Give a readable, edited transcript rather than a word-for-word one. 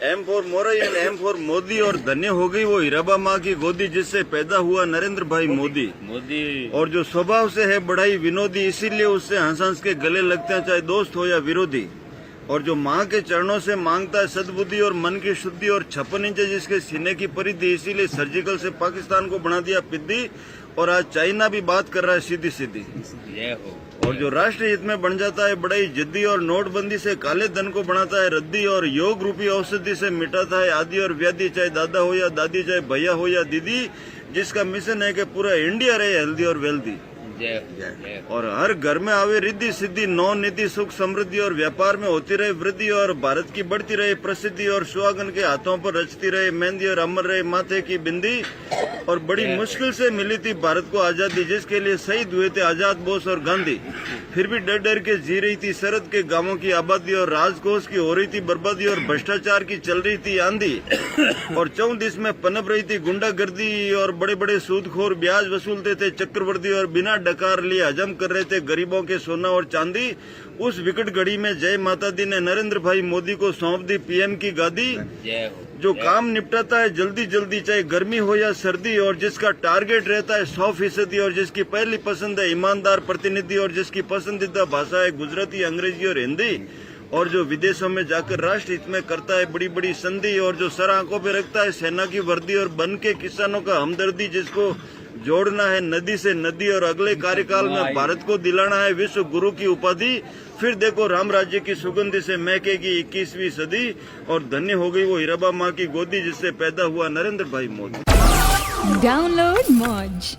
M for मोरई and M for Modi, और धन्य हो गई वो हीराबा माँ की गोदी जिससे पैदा हुआ नरेंद्र भाई मोदी। और जो स्वभाव से है बड़ा ही विनोदी, इसीलिए उससे हंस हंस के गले लगते हैं चाहे दोस्त हो या विरोधी। और जो माँ के चरणों से मांगता है सद्बुद्धि और मन की शुद्धि, और 56 इंच जिसके सीने की परिधि, इसीलिए सर्जिकल से पाकिस्तान को बना दिया पिद्दी। और आज चाइना भी बात कर रहा है सीधी सीधी। और जो राष्ट्रीय हित में बन जाता है बड़ा ही जिद्दी, और नोटबंदी से काले धन को बनाता है रद्दी, और योग रूपी औषधि से मिटाता है आदि और व्याधि, चाहे दादा हो या दादी, चाहे भैया हो या दीदी, जिसका मिशन है कि पूरा इंडिया रहे हेल्दी और वेल्दी। और हर घर में आवे रिद्धि सिद्धि, नौ निधि, सुख समृद्धि, और व्यापार में होती रहे वृद्धि, और भारत की बढ़ती रहे प्रसिद्धि, और सुहागन के हाथों पर रचती रहे मेहंदी, और अमर रहे माथे की बिंदी। और बड़ी मुश्किल से मिली थी भारत को आजादी, जिसके लिए शहीद हुए थे आजाद बोस और गांधी। फिर भी डर डर के जी रही थी सरहद के गांवों की आबादी, और राजकोष की हो रही थी बर्बादी, और भ्रष्टाचार की चल रही थी आंधी। और 34 में पनप रही थी गुंडागर्दी, और बड़े बड़े सूदखोर ब्याज वसूलते थे चक्रवर्ती, और बिना डकार लिए हजम कर रहे थे गरीबों के सोना और चांदी। उस विकट घड़ी में जय माता दी ने नरेंद्र भाई मोदी को सौंप दी पीएम की गादी। जो काम निपटाता है जल्दी जल्दी, चाहे गर्मी हो या सर्दी, और जिसका टारगेट रहता है 100%, और जिसकी पहली पसंद है ईमानदार प्रतिनिधि, और जिसकी पसंदीदा भाषा है गुजराती, अंग्रेजी और हिंदी। और जो विदेशों में जाकर राष्ट्र हित में करता है बड़ी बड़ी संधि, और जो सर आंखों पे रखता है सेना की वर्दी, और बन के किसानों का हमदर्दी, जिसको जोड़ना है नदी से नदी, और अगले कार्यकाल में भारत को दिलाना है विश्व गुरु की उपाधि। फिर देखो राम राज्य की सुगंधी से महकेगी 21वीं सदी, और धन्य हो गई वो हीराबा माँ की गोदी जिससे पैदा हुआ नरेंद्र भाई मोदी। डाउनलोड मौज।